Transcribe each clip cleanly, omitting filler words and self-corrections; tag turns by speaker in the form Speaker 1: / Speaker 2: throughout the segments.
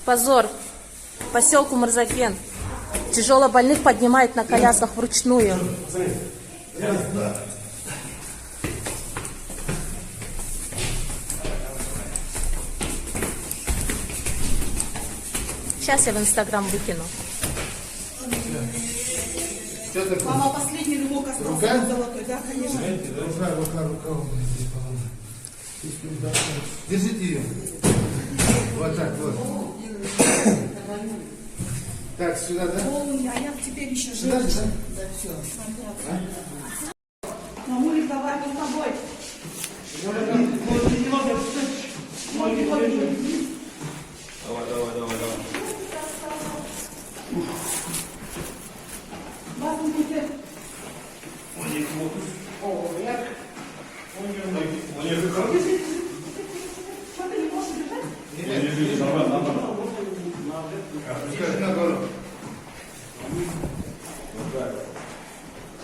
Speaker 1: Позор. Поселку Марзакен. Тяжело больных поднимает на колясках вручную. Сейчас я в Инстаграм выкину.
Speaker 2: Мама, последний рывок остался золотой, да, конечно.
Speaker 3: Рука. Держите ее. Вот так вот. Так, сюда, да?
Speaker 2: А я теперь еще живу. Да, все. Мамулик, давай мы с тобой.
Speaker 4: Давай.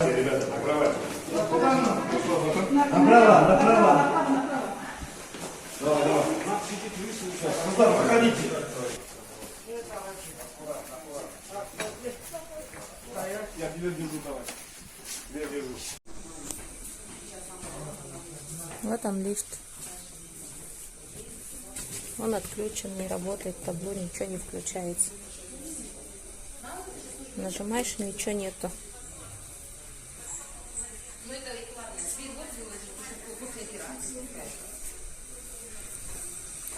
Speaker 4: Ребята, на кровать. Направо. Давай. Руслан, проходите. Я тебя держу, давай. Я держу.
Speaker 1: Вот он лифт. Он отключен, не работает, табло, ничего не включается. Нажимаешь, ничего нету.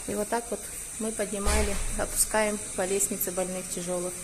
Speaker 1: И вот так вот мы поднимали, опускаем по лестнице больных тяжелых.